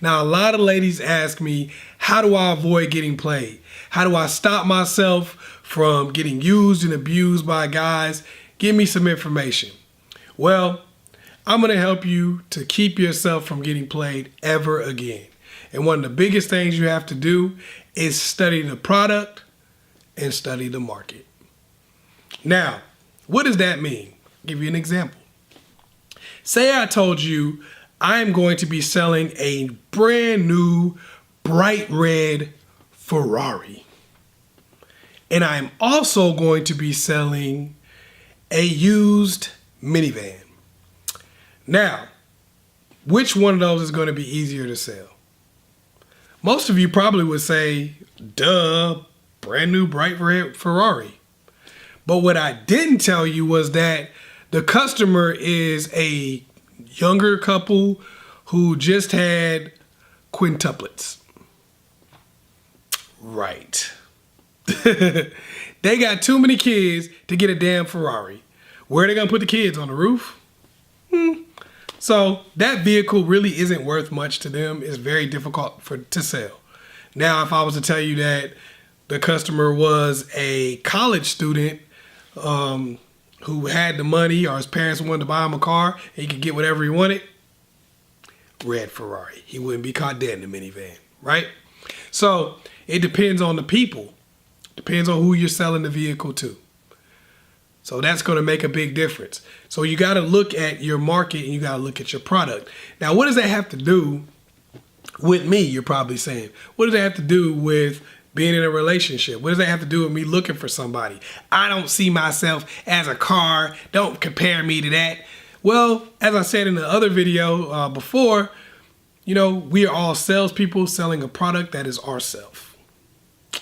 Now, a lot of ladies ask me, how do I avoid getting played? How do I stop myself from getting used and abused by guys? Give me some information. Well, I'm going to help you to keep yourself from getting played ever again. And one of the biggest things you have to do is study the product and study the market. Now, what does that mean? I'll give you an example. Say I told you I'm going to be selling a brand new bright red Ferrari. And I'm also going to be selling a used minivan. Now, which one of those is going to be easier to sell? Most of you probably would say, duh, brand new bright red Ferrari. But what I didn't tell you was that the customer is a younger couple who just had quintuplets. Right. They got too many kids to get a damn Ferrari. Where are they going to put the kids? On the roof? So that vehicle really isn't worth much to them. It's very difficult to sell. Now, if I was to tell you that the customer was a college student who had the money, or his parents wanted to buy him a car and he could get whatever he wanted, red Ferrari. He wouldn't be caught dead in the minivan, right? So it depends on the people. Depends on who you're selling the vehicle to. So that's going to make a big difference. So you got to look at your market and you got to look at your product. Now, what does that have to do with me? You're probably saying, what does that have to do with being in a relationship? What does that have to do with me looking for somebody? I don't see myself as a car. Don't compare me to that. Well, as I said in the other video before, you know, we are all salespeople selling a product that is ourselves.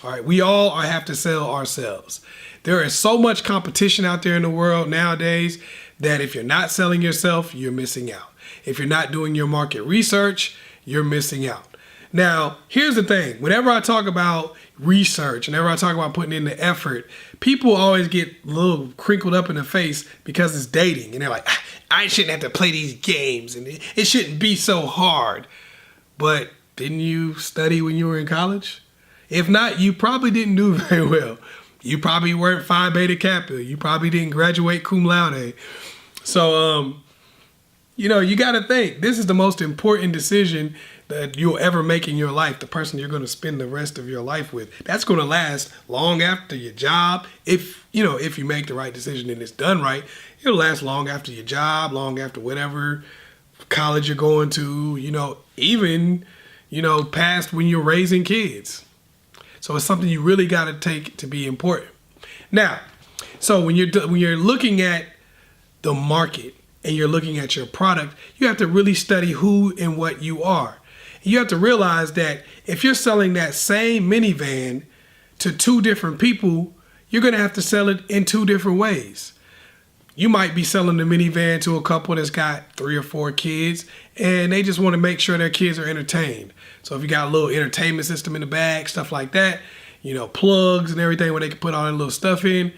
All right, we all have to sell ourselves. There is so much competition out there in the world nowadays that if you're not selling yourself, you're missing out. If you're not doing your market research, you're missing out. Now, here's the thing. Whenever I talk about research, whenever I talk about putting in the effort, people always get a little crinkled up in the face because it's dating. And they're like, I shouldn't have to play these games and it shouldn't be so hard. But didn't you study when you were in college? If not, you probably didn't do very well. You probably weren't Phi Beta Kappa. You probably didn't graduate cum laude. So, you know, you got to think, this is the most important decision that you'll ever make in your life. The person you're going to spend the rest of your life with. That's going to last long after your job. If you make the right decision and it's done right, it'll last long after your job, long after whatever college you're going to, even, past when you're raising kids. So it's something you really got to take to be important. Now, so when you're looking at the market and you're looking at your product, you have to really study who and what you are. You have to realize that if you're selling that same minivan to two different people, you're going to have to sell it in two different ways. You might be selling the minivan to a couple that's got 3 or 4 kids and they just want to make sure their kids are entertained. So if you got a little entertainment system in the back, stuff like that, plugs and everything where they can put all that little stuff in,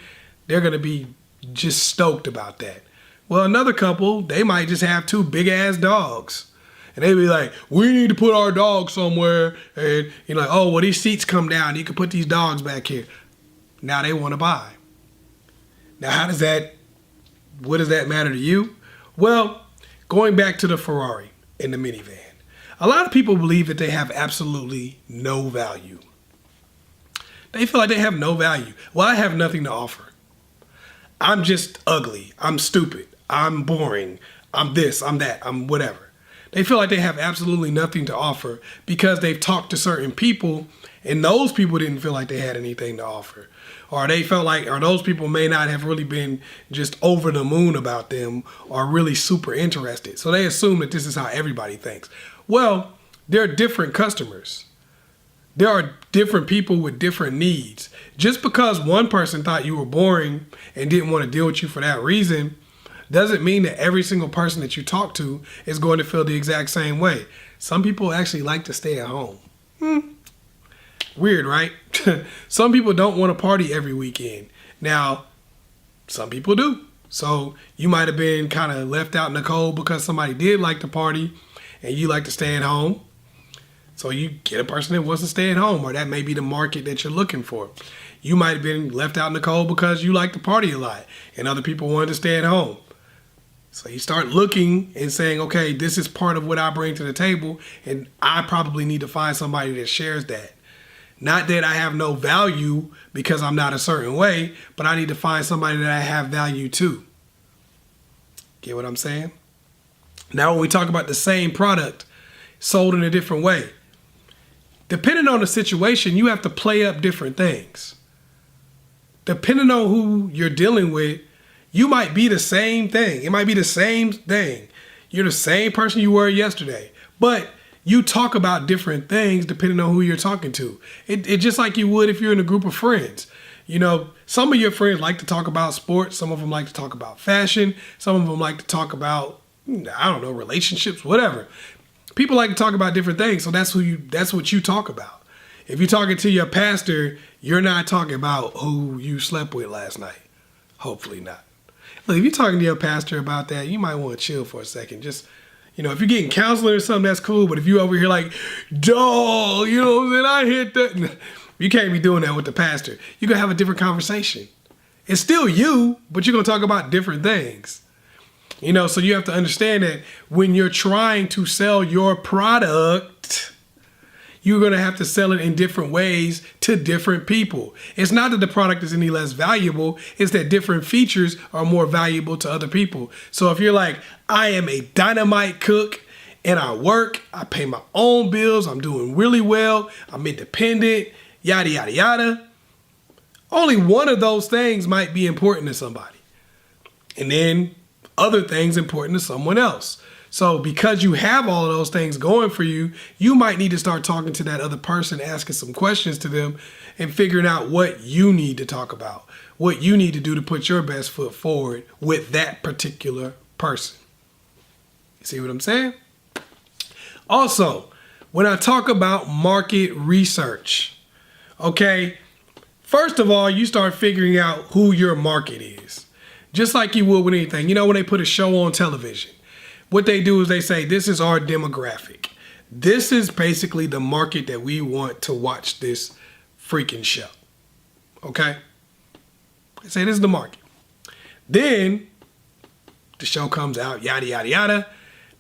they're going to be just stoked about that. Well, another couple, they might just have 2 big ass dogs. And they be like, we need to put our dog somewhere. And you're like, oh, well, these seats come down. You can put these dogs back here. Now they want to buy. Now, what does that matter to you? Well, going back to the Ferrari and the minivan. A lot of people believe that they have absolutely no value. They feel like they have no value. Well, I have nothing to offer. I'm just ugly. I'm stupid. I'm boring. I'm this, I'm that, I'm whatever. They feel like they have absolutely nothing to offer because they've talked to certain people and those people didn't feel like they had anything to offer. Or they felt like, or those people may not have really been just over the moon about them or really super interested. So they assume that this is how everybody thinks. Well, there are different customers. There are different people with different needs. Just because one person thought you were boring and didn't want to deal with you for that reason doesn't mean that every single person that you talk to is going to feel the exact same way. Some people actually like to stay at home. Weird, right? Some people don't want to party every weekend. Now, some people do. So you might have been kind of left out in the cold because somebody did like to party and you like to stay at home. So you get a person that wants to stay at home, or that may be the market that you're looking for. You might have been left out in the cold because you like to party a lot and other people wanted to stay at home. So you start looking and saying, okay, this is part of what I bring to the table, and I probably need to find somebody that shares that. Not that I have no value because I'm not a certain way, but I need to find somebody that I have value to. Get what I'm saying? Now, when we talk about the same product sold in a different way, depending on the situation, you have to play up different things. Depending on who you're dealing with, you might be the same thing. It might be the same thing. You're the same person you were yesterday, but you talk about different things depending on who you're talking to. It just like you would if you're in a group of friends. You know, some of your friends like to talk about sports. Some of them like to talk about fashion. Some of them like to talk about, I don't know, relationships, whatever. People like to talk about different things. So that's what you talk about. If you're talking to your pastor, you're not talking about who you slept with last night. Hopefully not. Look, if you're talking to your pastor about that, you might want to chill for a second. Just, you know, if you're getting counseling or something, that's cool. But if you over here like, dog, you know what I'm saying? I hit that. You can't be doing that with the pastor. You're going to have a different conversation. It's still you, but you're going to talk about different things. You know, so you have to understand that when you're trying to sell your product, you're going to have to sell it in different ways to different people. It's not that the product is any less valuable. It's that different features are more valuable to other people. So if you're like, I am a dynamite cook and I work, I pay my own bills, I'm doing really well, I'm independent, yada, yada, yada. Only one of those things might be important to somebody. And then other things important to someone else. So because you have all of those things going for you, you might need to start talking to that other person, asking some questions to them and figuring out what you need to talk about, what you need to do to put your best foot forward with that particular person. You see what I'm saying? Also, when I talk about market research, okay, first of all, you start figuring out who your market is, just like you would with anything. You know, when they put a show on television, what they do is they say, this is our demographic. This is basically the market that we want to watch this freaking show. Okay? They say this is the market. Then the show comes out, yada, yada, yada.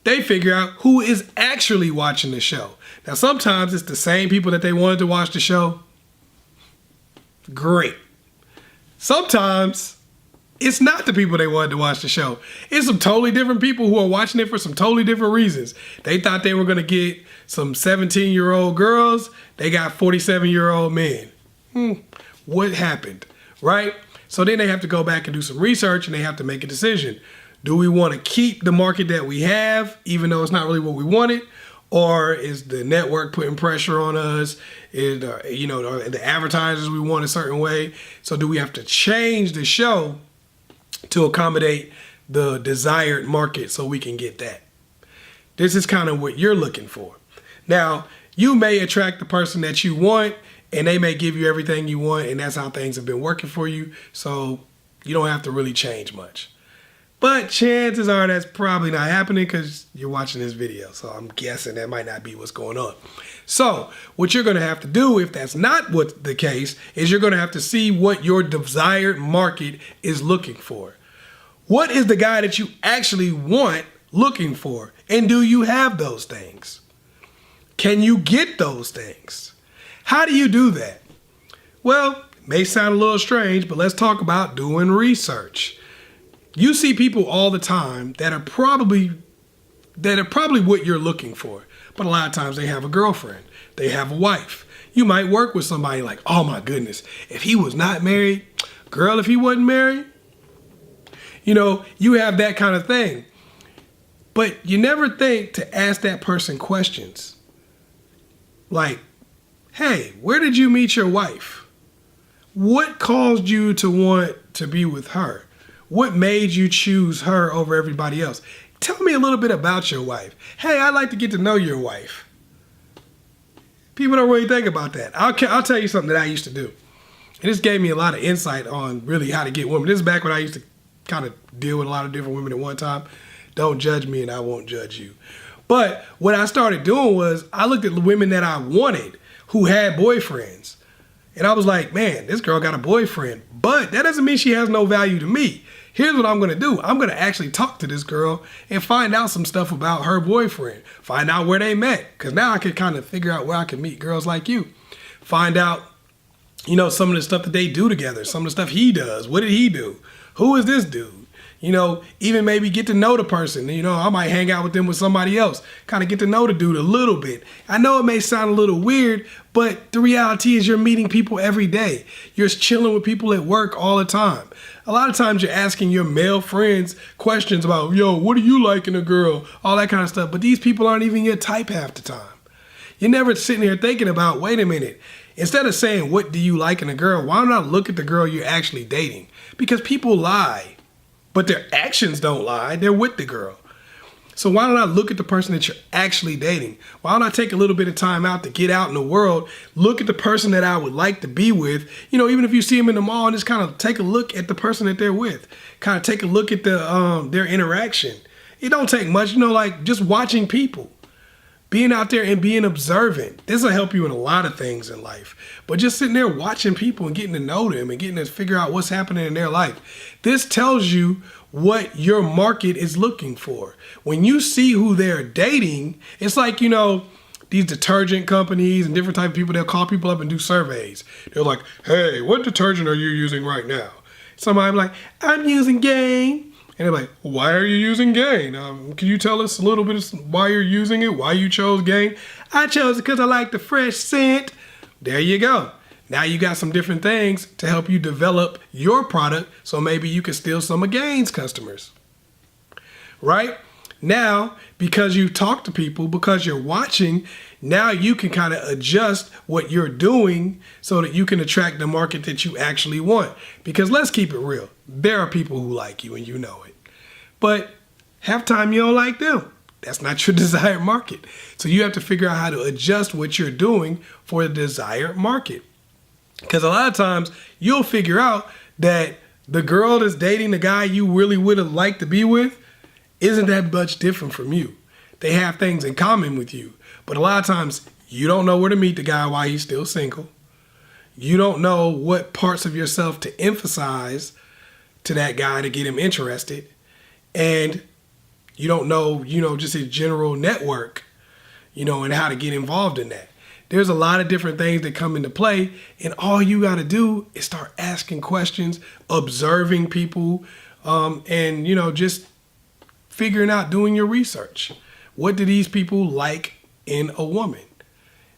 They figure out who is actually watching the show. Now, sometimes it's the same people that they wanted to watch the show. Great. Sometimes it's not the people they wanted to watch the show. It's some totally different people who are watching it for some totally different reasons. They thought they were going to get some 17-year-old girls. They got 47-year-old men. What happened, right? So then they have to go back and do some research and they have to make a decision. Do we want to keep the market that we have, even though it's not really what we wanted? Or is the network putting pressure on us? Is the advertisers we want a certain way? So do we have to change the show to accommodate the desired market so we can get that? This is kind of what you're looking for. Now, you may attract the person that you want and they may give you everything you want, and that's how things have been working for you. So you don't have to really change much. But chances are that's probably not happening because you're watching this video. So I'm guessing that might not be what's going on. So what you're going to have to do, if that's not what the case, is you're going to have to see what your desired market is looking for. What is the guy that you actually want looking for? And do you have those things? Can you get those things? How do you do that? Well, it may sound a little strange, but let's talk about doing research. You see people all the time that are probably what you're looking for. But a lot of times they have a girlfriend. They have a wife. You might work with somebody like, oh my goodness, if he was not married, girl, if he wasn't married, you know, you have that kind of thing. But you never think to ask that person questions. Like, hey, where did you meet your wife? What caused you to want to be with her? What made you choose her over everybody else? Tell me a little bit about your wife. Hey, I'd like to get to know your wife. People don't really think about that. I'll tell you something that I used to do. And this gave me a lot of insight on really how to get women. This is back when I used to kind of deal with a lot of different women at one time. Don't judge me and I won't judge you. But what I started doing was I looked at the women that I wanted who had boyfriends. And I was like, man, this girl got a boyfriend, but that doesn't mean she has no value to me. Here's what I'm going to do. I'm going to actually talk to this girl and find out some stuff about her boyfriend. Find out where they met. Because now I can kind of figure out where I can meet girls like you. Find out, you know, some of the stuff that they do together. Some of the stuff he does. What did he do? Who is this dude? You know, even maybe get to know the person. You know, I might hang out with them with somebody else. Kind of get to know the dude a little bit. I know it may sound a little weird, but the reality is you're meeting people every day. You're chilling with people at work all the time. A lot of times you're asking your male friends questions about, yo, what do you like in a girl? All that kind of stuff. But these people aren't even your type half the time. You're never sitting here thinking about, wait a minute. Instead of saying, what do you like in a girl? Why not look at the girl you're actually dating? Because people lie. But their actions don't lie. They're with the girl. So why don't I look at the person that you're actually dating? Why don't I take a little bit of time out to get out in the world, look at the person that I would like to be with, you know, even if you see them in the mall, and just kind of take a look at the person that they're with. Kind of take a look at their interaction. It don't take much, you know, like just watching people. Being out there and being observant. This will help you in a lot of things in life. But just sitting there watching people and getting to know them and getting to figure out what's happening in their life. This tells you what your market is looking for. When you see who they're dating, it's like, you know, these detergent companies and different type of people, they'll call people up and do surveys. They're like, hey, what detergent are you using right now? Somebody be like, I'm using Gain. And they're like, why are you using Gain? Can you tell us a little bit of why you're using it? Why you chose Gain? I chose it because I like the fresh scent. There you go. Now you got some different things to help you develop your product so maybe you can steal some of Gain's customers. Right? Now, because you talk to people, because you're watching, now you can kind of adjust what you're doing so that you can attract the market that you actually want. Because let's keep it real. There are people who like you and you know it. But half time you don't like them. That's not your desired market. So you have to figure out how to adjust what you're doing for the desired market. Because a lot of times you'll figure out that the girl that's dating the guy you really would have liked to be with isn't that much different from you. They have things in common with you. But a lot of times you don't know where to meet the guy while he's still single. You don't know what parts of yourself to emphasize to that guy to get him interested. And you don't know, you know, just his general network, you know, and how to get involved in that. There's a lot of different things that come into play, and all you got to do is start asking questions, observing people, and, you know, just figuring out, doing your research. What do these people like in a woman?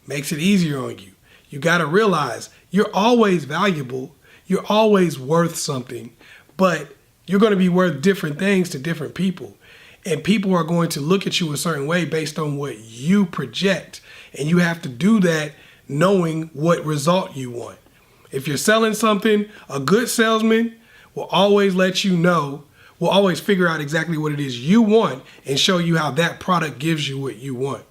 Makes it easier on you. You got to realize you're always valuable. You're always worth something, but you're going to be worth different things to different people. And people are going to look at you a certain way based on what you project. And you have to do that knowing what result you want. If you're selling something, a good salesman will always let you know, will always figure out exactly what it is you want and show you how that product gives you what you want.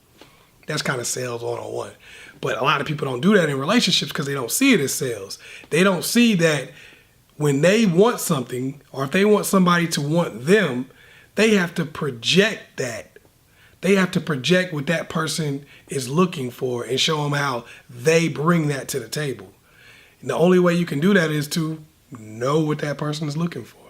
That's kind of sales 101. But a lot of people don't do that in relationships because they don't see it as sales. They don't see that when they want something, or if they want somebody to want them, they have to project that. They have to project what that person is looking for and show them how they bring that to the table. And the only way you can do that is to know what that person is looking for.